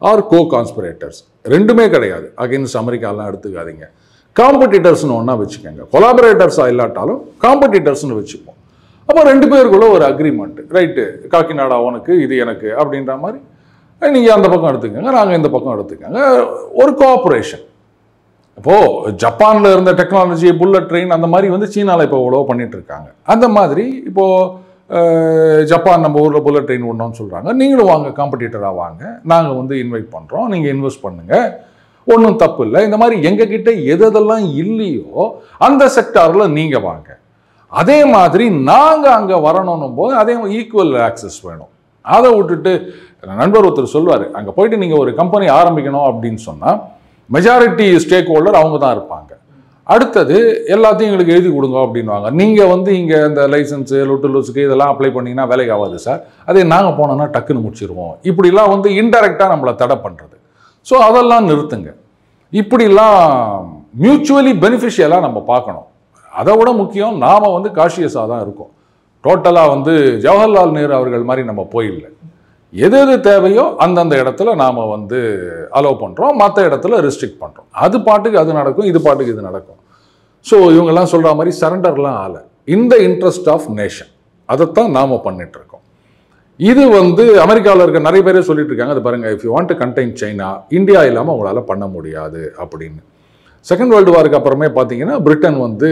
A: or co conspirators, ரெண்டுமே கிடையாது. அகெயின்ஸ்ட் அமெரிக்காலாம் எடுத்துக்காதீங்க. காம்படிட்டர்ஸ்னு ஒன்றா வச்சுக்கோங்க, கொலாபரேட்டர்ஸாக இல்லாட்டாலும் காம்படிட்டர்ஸ்னு வச்சுப்போம். அப்போ 2 பேருக்குள்ள ஒரு அக்ரிமெண்ட், ரைட்டு, காக்கிநாடா உனக்கு இது எனக்கு அப்படின்ற மாதிரி நீங்கள் அந்த பக்கம் எடுத்துக்கோங்க, நாங்கள் இந்த பக்கம் எடுத்துக்கோங்க, ஒரு கோஆப்ரேஷன். இப்போது ஜப்பானில் இருந்த டெக்னாலஜி புல்லட் ட்ரெயின் அந்த மாதிரி வந்து சீனாவில் இப்போ எவ்வளோ பண்ணிட்டு இருக்காங்க. அந்த மாதிரி இப்போது ஜப்பான் நம்ம ஊரில் புல்லட் ட்ரெயின் விடணும்னு சொல்கிறாங்க, நீங்களும் வாங்க, காம்படிட்டராக வாங்க, நாங்கள் வந்து இன்வைட் பண்ணுறோம், நீங்கள் இன்வெஸ்ட் பண்ணுங்கள், ஒன்றும் தப்பு இல்லை. இந்த மாதிரி எங்ககிட்ட எதெல்லாம் இல்லையோ அந்த செக்டாரில் நீங்கள் வாங்க. அதே மாதிரி நாங்கள் அங்கே வரணும் போது அதே ஈக்குவல் ஆக்சஸ் வேணும். அதை விட்டுட்டு நண்பர் ஒருத்தர் சொல்லுவார், அங்கே போயிட்டு நீங்கள் ஒரு கம்பெனி ஆரம்பிக்கணும் அப்படின்னு சொன்னால் மெஜாரிட்டி ஸ்டேக் ஹோல்டர் அவங்க தான் இருப்பாங்க. அடுத்தது எல்லாத்தையும் எங்களுக்கு எழுதி கொடுங்க அப்படின்வாங்க. நீங்கள் வந்து இங்கே இந்த லைசன்ஸு லொட்டுலுஸுக்கு இதெல்லாம் அப்ளை பண்ணிங்கன்னா வேலைக்கு ஆகாது சார், அதே நாங்கள் போனோன்னா டக்குன்னு முடிச்சிருவோம். இப்படிலாம் வந்து இன்டெரக்டாக நம்மளை தடை பண்ணுறது. ஸோ அதெல்லாம் நிறுத்துங்க. இப்படிலாம் மியூச்சுவலி பெனிஃபிஷியலாக நம்ம பார்க்கணும். அதை விட முக்கியம், நாம் வந்து காஷியஸாக தான் இருக்கோம். டோட்டலாக வந்து ஜவஹர்லால் நேரு அவர்கள் மாதிரி நம்ம போயிடல. எது எது தேவையோ அந்தந்த இடத்துல நாம் வந்து அலோவ் பண்ணுறோம், மற்ற இடத்துல ரெஸ்ட்ரிக்ட் பண்ணுறோம். அது பாட்டுக்கு அது நடக்கும், இது பாட்டுக்கு இது நடக்கும். ஸோ இவங்கெல்லாம் சொல்கிற மாதிரி சரண்டர்லாம் ஆகலை. இந்த இன்ட்ரெஸ்ட் ஆஃப் நேஷன் அதைத்தான் நாம் பண்ணிகிட்ருக்கோம். இது வந்து அமெரிக்காவில் இருக்க நிறைய பேரே சொல்லிட்டு இருக்காங்க, அது பாருங்கள், if you want to contain China, India இல்லாமல் உங்களால் பண்ண முடியாது அப்படின்னு. செகண்ட் வேர்ல்டு வாருக்கு அப்புறமே பார்த்தீங்கன்னா பிரிட்டன் வந்து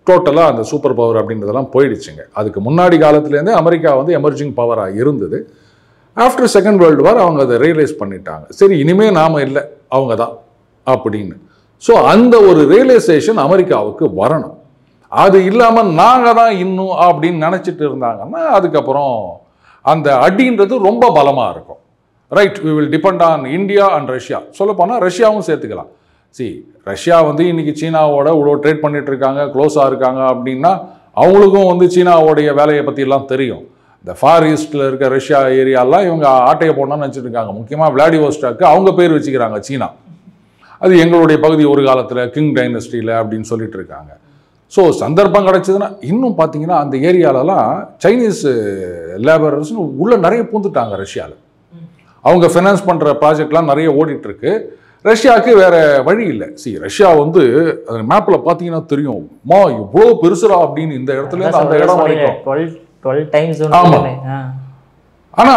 A: டோட்டலாக அந்த சூப்பர் பவர் அப்படின்றதெல்லாம் போயிடுச்சுங்க. அதுக்கு முன்னாடி காலத்துலேருந்தே அமெரிக்கா வந்து எமர்ஜிங் பவராக இருந்தது. ஆஃப்டர் செகண்ட் வேர்ல்டு வார் அவங்க அதை ரியலைஸ் பண்ணிட்டாங்க, சரி இனிமேல் நாம் இல்லை, அவங்க தான் அப்படின்னு. ஸோ அந்த ஒரு ரியலைசேஷன் அமெரிக்காவுக்கு வரணும். அது இல்லாமல் நாங்கள் தான் இன்னும் அப்படின்னு நினச்சிட்டு இருந்தாங்கன்னா அதுக்கப்புறம் அந்த அடின்றது ரொம்ப பலமாக இருக்கும். Right, we will depend on India and Russia. சொல்லப்போனால் ரஷ்யாவும் சேர்த்துக்கலாம். ரஷ்யா வந்து இன்னைக்கு சீனாவோட இவ்வளோ ட்ரேட் பண்ணிட்டு இருக்காங்க, க்ளோஸாக இருக்காங்க அப்படின்னா அவங்களுக்கும் வந்து சீனாவோடைய வேலையை பற்றிலாம் தெரியும். இந்த ஃபார் ஈஸ்டில் இருக்க ரஷ்யா ஏரியாலாம் இவங்க ஆட்டையை போடணும்னு நினச்சிருக்காங்க. முக்கியமாக விளாடிவோஸ்டாக்கு அவங்க பேர் வச்சுக்கிறாங்க சீனா. அது எங்களுடைய பகுதி ஒரு காலத்தில் கிங் டைனஸ்டியில் அப்படின்னு சொல்லிட்டு இருக்காங்க. ஸோ சந்தர்ப்பம் கிடைச்சதுன்னா இன்னும் பார்த்தீங்கன்னா அந்த ஏரியாலலாம் சைனீஸ் லேபரர்ஸ்னு உள்ளே நிறைய பூந்துட்டாங்க ரஷ்யாவில். அவங்க ஃபினான்ஸ் பண்ணுற ப்ராஜெக்ட்லாம் நிறைய ஓடிட்டுருக்கு. ரஷ்யாவுக்கு வேற வழி இல்லை. ரஷ்யா வந்து அந்த மேப்பில் பார்த்தீங்கன்னா தெரியும், இவ்வளோ பெருசுரா அப்படின்னு இந்த இடத்துல அந்த இடம் வரைக்கும். ஆனா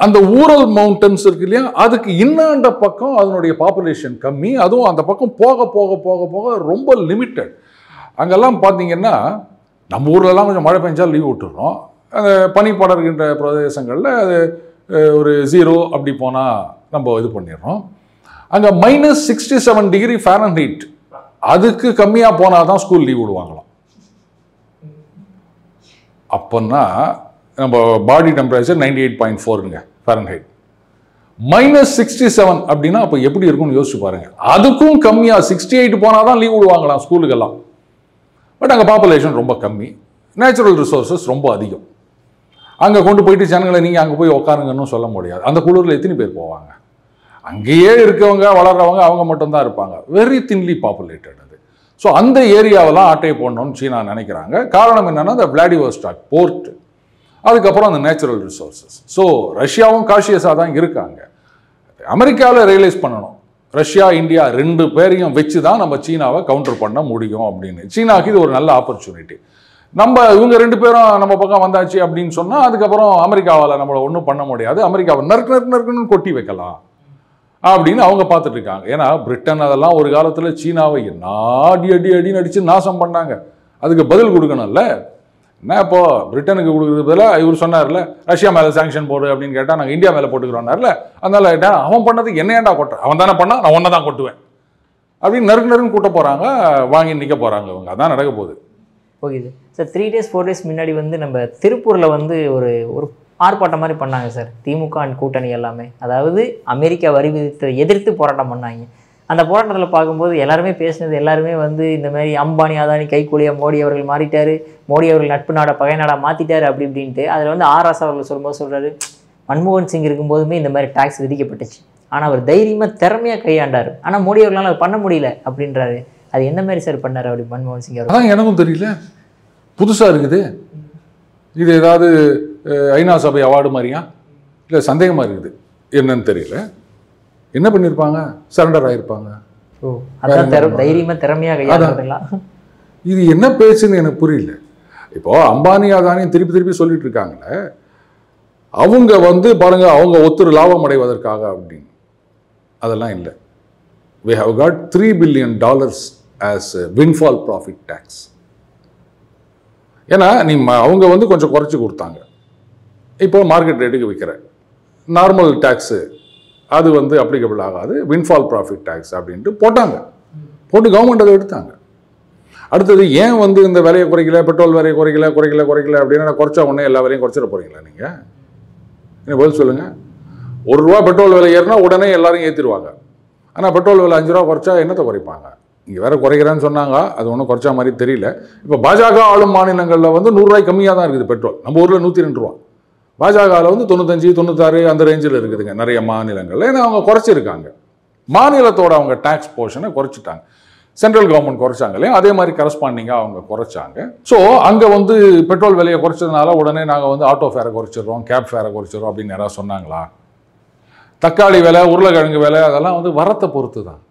A: அந்த ஊரல் மவுண்டன்ஸ் இருக்கு இல்லையா, அதுக்கு இன்னாண்ட பக்கம் அதனுடைய பாப்புலேஷன் கம்மி. அதுவும் அந்த பக்கம் போக போக போக போக ரொம்ப லிமிட்டட். அங்கெல்லாம் பார்த்தீங்கன்னா நம்ம ஊர்லலாம் கொஞ்சம் மழை பெஞ்சா லீவ் விட்டுறோம். அந்த பனி படர்கின்ற பிரதேசங்களில் அது ஒரு 0 அப்படி போனால் நம்ம இது பண்ணிடுறோம். அங்கே -67 டிகிரி ஃபாரன்ஹீட், அதுக்கு கம்மியாக போனால் தான் ஸ்கூல் லீவ் விடுவாங்களாம். அப்போன்னா நம்ம பாடி டெம்பரேச்சர் 98.4ங்க ஃபாரன்ஹீட். -67 அப்படின்னா அப்போ எப்படி இருக்கும்னு யோசிச்சு பாருங்க. அதுக்கும் கம்மியாக 68 போனால் தான் லீவ் விடுவாங்களாம் ஸ்கூலுக்கெல்லாம். பட் அங்கே பாப்புலேஷன் ரொம்ப கம்மி, நேச்சுரல் ரிசோர்ஸஸ் ரொம்ப அதிகம். அங்கே கொண்டு போயிட்டு ஜனங்களை நீங்கள் அங்கே போய் உட்காருங்கன்னு சொல்ல முடியாது. அந்த குளிரில் எத்தனை பேர் போவாங்க? அங்கேயே இருக்கவங்க வளர்றவங்க அவங்க மட்டும்தான் இருப்பாங்க. வெரி தின்லி பாப்புலேட்டட் அது. ஸோ அந்த ஏரியாவெல்லாம் ஆட்டையை போடணும்னு சீனா நினைக்கிறாங்க. காரணம் என்னன்னா அந்த விளாடிவோஸ்டாக் போர்ட், அதுக்கப்புறம் அந்த நேச்சுரல் ரிசோர்ஸஸ். ஸோ ரஷ்யாவும் காஷியஸாக தான் இருக்காங்க. அமெரிக்காவில் ரியலைஸ் பண்ணணும், ரஷ்யா இந்தியா 2 பேரையும் வச்சு தான் நம்ம சீனாவை கவுண்டர் பண்ண முடியும் அப்படின்னு. சீனாவுக்கு இது ஒரு நல்ல ஆப்பர்ச்சுனிட்டி. நம்ம இவங்க 2 பேரும் நம்ம பக்கம் வந்தாச்சு அப்படின்னு சொன்னால் அதுக்கப்புறம் அமெரிக்காவால் நம்மளை ஒன்றும் பண்ண முடியாது, அமெரிக்காவை நறுக்குன்னு கொட்டி வைக்கலாம் அப்படின்னு அவங்க பார்த்துட்டு இருக்காங்க. ஏன்னா பிரிட்டன் அதெல்லாம் ஒரு காலத்தில் சீனாவை அடின்னு அடித்து நாசம் பண்ணாங்க. அதுக்கு பதில் கொடுக்கணும்ல. என்ன இப்போ பிரிட்டனுக்கு கொடுக்குறது பதிலாக இவர் சொன்னார்ல ரஷ்யா மேலே சாங்ஷன் போடு அப்படின்னு கேட்டால் நாங்கள் இந்தியா மேலே போட்டுக்கிறோம்னார்ல. அதனால அவன் பண்ணதுக்கு என்ன ஏன்டா கொட்டுறேன், அவன் தானே பண்ணால் நான் ஒன்றை தான் கொட்டுவேன் அப்படின்னு நறுக்குன்னு கூட்ட போகிறாங்க, வாங்கி நிற்க போகிறாங்க அவங்க. அதான் நடக்க போகுது.
B: Okay sir. 3 days 4 days முன்னாடி வந்து நம்ம திருப்பூரில் வந்து ஒரு ஆர்ப்பாட்டம் மாதிரி பண்ணாங்க சார், திமுக அண்ட் கூட்டணி எல்லாமே. அதாவது அமெரிக்கா வரி விதித்தை எதிர்த்து போராட்டம் பண்ணாங்க. அந்த போராட்டத்தில் பார்க்கும்போது எல்லாருமே பேசினது, எல்லாருமே வந்து இந்த மாதிரி அம்பானி அதானி கைக்கூலியாக மோடி அவர்கள் மாறிட்டார், மோடி அவர்கள் நட்பு நாடா பகை நாடா மாற்றிட்டார் அப்படி இப்படின்ட்டு. அதில் வந்து ஆர்எஸ் அவர்கள் சொல்லும்போது சொல்கிறாரு, மன்மோகன் சிங் இருக்கும்போதுமே இந்த மாதிரி டாக்ஸ் விதிக்கப்பட்டுச்சு, ஆனால் அவர் தைரியமாக திறமையாக கையாண்டார், ஆனால் மோடி அவர்களால் அது பண்ண முடியல அப்படின்றாரு. அது என்ன மாதிரி சார் பண்ணார் அப்படி மன்மோகன் சிங் அவர்?
A: அதான் எனக்கும் தெரியல, புதுசாக இருக்குது இது. ஏதாவது ஐநா சபை அவார்டு மாதிரியா இல்லை சந்தேகமாக இருக்குது, என்னன்னு தெரியல. என்ன பண்ணியிருப்பாங்க, சரண்டர் ஆகிருப்பாங்க.
B: ஓ, அதான் தைரியமாக திறமையாக கையாளுறதுலாம்.
A: இது என்ன பேச்சுன்னு எனக்கு புரியல. இப்போ அம்பானி அதானி திருப்பி சொல்லிட்டு இருக்காங்களே, அவங்க வந்து பாருங்க அவங்க ஒத்துரு லாபம் அடைவதற்காக அப்படின்னு. அதெல்லாம் இல்லை. we have got $3 billion as windfall profit tax. ஏன்னா அவங்க வந்து கொஞ்சம் குறைச்சி கொடுத்தாங்க. இப்போ மார்க்கெட் ரேட்டுக்கு விற்கிற நார்மல் டேக்ஸு அது வந்து அப்ளிகபிள் ஆகாது, வின்ஃபால் ப்ராஃபிட் டேக்ஸ் அப்படின்ட்டு போட்டு கவர்மெண்ட் அதை எடுத்தாங்க. அடுத்தது ஏன் வந்து இந்த விலையை குறைக்கல, பெட்ரோல் விலையை குறைக்கல அப்படின்னா குறைச்சா உடனே எல்லா விலையும் குறைச்சிட போறீங்களா நீங்கள்? என்ன பதில் சொல்லுங்கள். ₹1 பெட்ரோல் விலை ஏறினா உடனே எல்லாரும் ஏற்றிடுவாங்க. ஆனால் பெட்ரோல் விலை ₹5 குறைச்சா என்னத்தை குறைப்பாங்க? இங்கே வேற குறைக்கிறேன்னு சொன்னாங்க, அது ஒன்றும் குறைச்சா மாதிரி தெரியல. இப்போ பாஜக ஆளும் மாநிலங்களில் வந்து ₹100 கம்மியாக தான் இருக்குது பெட்ரோல். நம்ம ஊரில் ₹102, பாஜகவில் வந்து 95, 96 அந்த ரேஞ்சில் இருக்குதுங்க நிறைய மாநிலங்களில். ஏன்னா அவங்க குறைச்சிருக்காங்க, மாநிலத்தோட அவங்க டேக்ஸ் போர்ஷனை குறைச்சிட்டாங்க. சென்ட்ரல் கவர்மெண்ட் குறைச்சாங்க இல்லையா, அதே மாதிரி கரஸ்பாண்டிங்காக அவங்க குறைச்சாங்க. ஸோ அங்கே வந்து பெட்ரோல் விலையை குறைச்சதுனால உடனே நாங்கள் வந்து ஆட்டோ ஃபேரை குறைச்சிடுறோம், கேப் ஃபேரை குறைச்சிடுறோம் அப்படின்னு யாராவது சொன்னாங்களா? தக்காளி விலை, உருளைக்கிழங்கு விலை அதெல்லாம் வந்து வரத்தை பொறுத்து தான்.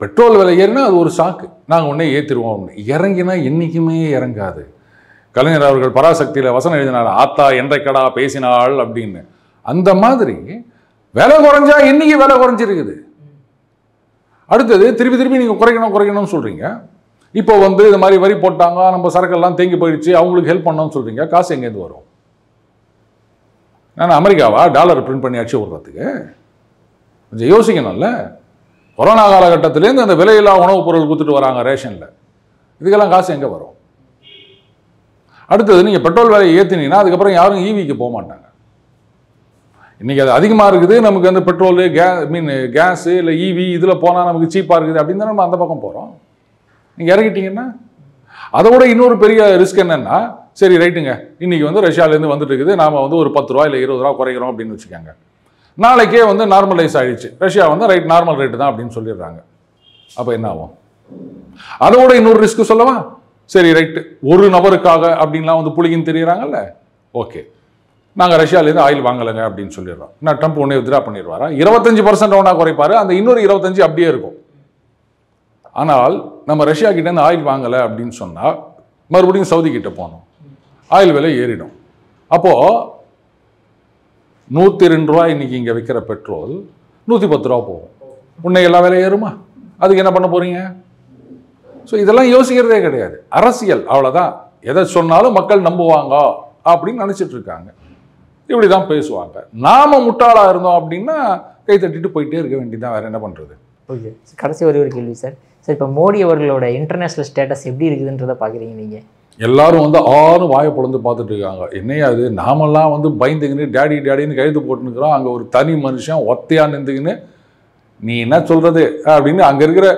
A: பெட்ரோல் விலை ஏறினா அது ஒரு ஷாக்கு, நாங்கள் உடனே ஏற்றிடுவோம். இறங்கினா என்றைக்குமே இறங்காது. கலைஞர் அவர்கள் பராசக்தியில் வசனம் எழுதினார், ஆத்தா என்றைக்கடா பேசினாள் அப்படின்னு. அந்த மாதிரி விலை குறைஞ்சா இன்னைக்கு விலை குறைஞ்சிருக்குது. அடுத்தது திருப்பி நீங்கள் குறைக்கணும்னு சொல்கிறீங்க. இப்போ வந்து இது மாதிரி வரி போட்டாங்க, நம்ம சரக்கெல்லாம் தேங்கி போயிடுச்சு, அவங்களுக்கு ஹெல்ப் பண்ணணும்னு சொல்கிறீங்க. காசு எங்கேருந்து வரும்? நான் அமெரிக்காவா டாலர் பிரிண்ட் பண்ணி அடிச்சு விடுறதுக்கு? கொஞ்சம் யோசிக்கணும்ல. கொரோனா காலகட்டத்திலேருந்து அந்த விலையில்லா உணவுப் பொருள் கொடுத்துட்டு வராங்க ரேஷனில், இதுக்கெல்லாம் காசு எங்கே வரும்? அடுத்தது நீங்கள் பெட்ரோல் விலையை ஏற்றினீங்கன்னா அதுக்கப்புறம் யாரும் ஈவிக்கு போக மாட்டாங்க. இன்றைக்கி அது அதிகமாக இருக்குது, நமக்கு வந்து பெட்ரோலு கேஸு இல்லை ஈவி இதில் போனால் நமக்கு சீப்பாக இருக்குது அப்படின்னு தான் நம்ம அந்த பக்கம் போகிறோம். நீங்கள் இறங்கிட்டீங்கன்னா அதோட இன்னொரு பெரிய ரிஸ்க் என்னென்னா, சரி ரைட்டுங்க இன்றைக்கி வந்து ரஷ்யாவிலேருந்து வந்துட்டு இருக்குது, நாம் வந்து ஒரு ₹10 இல்லை ₹20 குறைக்கிறோம் அப்படின்னு வச்சுக்கோங்க. நாளைக்கே வந்து நார்மலைஸ் ஆகிடுச்சு, ரஷ்யா வந்து ரைட் நார்மல் ரேட்டு தான் அப்படின்னு சொல்லிடுறாங்க. அப்போ என்ன ஆகும்? அதோட இன்னொரு ரிஸ்க் சொல்லவா? சரி ரைட்டு, ஒரு நபருக்காக அப்படின்லாம் வந்து புளிகின்னு தெரியுறாங்கல்ல, ஓகே நாங்கள் ரஷ்யாவிலேருந்து ஆயில் வாங்கலைங்க அப்படின்னு சொல்லிடுறோம். நான் ட்ரம்ப் உடனே வித்ரா பண்ணிடுவாரா? 25% ஒன்றா குறைப்பாரு, அந்த இன்னொரு 25 அப்படியே இருக்கும். ஆனால் நம்ம ரஷ்யா கிட்டேருந்து ஆயில் வாங்கலை அப்படின்னு சொன்னால் மறுபடியும் சவுதி கிட்ட போகணும், ஆயில் விலை ஏறிடும். அப்போது ₹102 இன்னைக்கு இங்கே விற்கிற பெட்ரோல் ₹110 போகும். உன்னை எல்லா விலையும் ஏறுமா? அதுக்கு என்ன பண்ண போறீங்க? ஸோ இதெல்லாம் யோசிக்கிறதே கிடையாது. அரசியல் அவ்வளோதான். எதை சொன்னாலும் மக்கள் நம்புவாங்க அப்படின்னு நினச்சிட்டு இருக்காங்க, இப்படி தான் பேசுவாங்க. நாம முட்டாளாக இருந்தோம் அப்படின்னா கை தட்டிட்டு போயிட்டே இருக்க வேண்டியதான், வேற என்ன பண்ணுறது?
B: ஓகே, கடைசி ஒரு கேள்வி சார். சார் இப்போ மோடி அவர்களோட இன்டர்நேஷ்னல் ஸ்டேட்டஸ் எப்படி இருக்குதுன்றதை பார்க்குறீங்க நீங்கள்?
A: எல்லாரும் வந்து ஆறும் வாயை பொழுந்து பார்த்துட்டு இருக்காங்க. என்னையா அது, நாமெல்லாம் வந்து பயந்துக்கின்னு டேடின்னு கழுத்து போட்டுனுக்கிறோம், அங்கே ஒரு தனி மனுஷன் ஒத்தையா நின்றுக்கின்னு நீ என்ன சொல்கிறது அப்படின்னு அங்கே இருக்கிற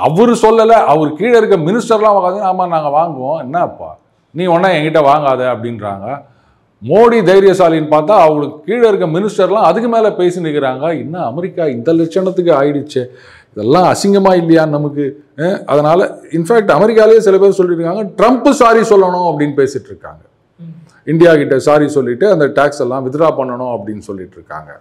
A: அவர் சொல்லலை, அவர் கீழே இருக்க மினிஸ்டர்லாம் உட்காந்து ஆமாம் நாங்கள் வாங்குவோம், என்னப்பா நீ ஒன்றா என்கிட்ட வாங்காத அப்படின்றாங்க. மோடி தைரியசாலின்னு பார்த்தா அவங்களுக்கு கீழே இருக்க மினிஸ்டர்லாம் அதுக்கு மேலே பேசி நிற்கிறாங்க. இன்னும் அமெரிக்கா இந்த லட்சணத்துக்கு ஆயிடுச்சு, இதெல்லாம் அசிங்கமா இல்லையா நமக்கு? அதனால இன்ஃபேக்ட் அமெரிக்காலேயே சில பேர் சொல்லியிருக்காங்க, ட்ரம்ப் சாரி சொல்லணும் அப்படின்னு பேசிட்டு இருக்காங்க. இந்தியா கிட்ட சாரி சொல்லிட்டு அந்த டாக்ஸ் எல்லாம் வித்ட்ரா பண்ணணும் அப்படின்னு சொல்லிட்டு இருக்காங்க.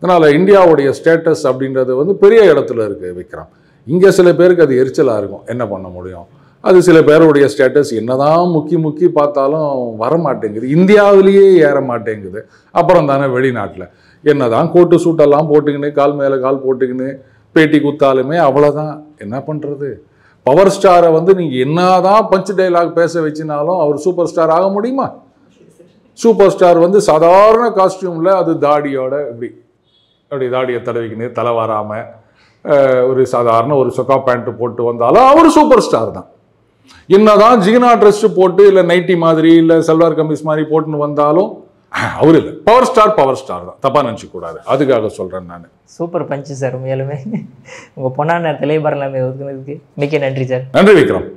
A: அதனால இந்தியாவுடைய ஸ்டேட்டஸ் அப்படின்றது வந்து பெரிய இடத்துல இருக்கு விக்ரம். இங்கே சில பேருக்கு அது எரிச்சலாக இருக்கும், என்ன பண்ண முடியும்? அது சில பேருடைய ஸ்டேட்டஸ் என்னதான் முக்கி பார்த்தாலும் வர மாட்டேங்குது, இந்தியாவிலேயே ஏற மாட்டேங்குது. அப்புறம் தானே வெளிநாட்டில் என்னதான் கோட்டு சூட்டெல்லாம் போட்டுக்கின்னு கால் மேலே கால் போட்டுக்கின்னு பேட்டி குத்தாலுமே அவ்வளோதான். என்ன பண்ணுறது? பவர் ஸ்டாரை வந்து நீங்கள் என்னதான் பஞ்ச் டைலாக் பேச வச்சினாலும் அவர் சூப்பர் ஸ்டார் ஆக முடியுமா? சூப்பர் ஸ்டார் வந்து சாதாரண காஸ்டியூமில், அது தாடியோட அப்படி தாடியை தடவிக்கின்னு தலை வராமல் ஒரு சாதாரண ஒரு சொக்கா பேண்ட்டு போட்டு வந்தாலும் அவர் சூப்பர் ஸ்டார் தான். என்னதான் ஜீனா ட்ரெஸ் போட்டு இல்லை நைட்டி மாதிரி இல்லை சல்வார் கமிஸ் மாதிரி போட்டுன்னு வந்தாலும் அவர் இல்லை, பவர் ஸ்டார் தான். தப்பாக நினச்சிக்க கூடாது, அதுக்காக சொல்கிறேன் நான்.
B: சூப்பர் பஞ்சு சார், உண்மையாலுமே உங்கள் பொண்ணான நேரத்திலே பரலாமே ஒதுக்குனதுக்கு மிக்க நன்றி சார்.
A: நன்றி விக்ரம்.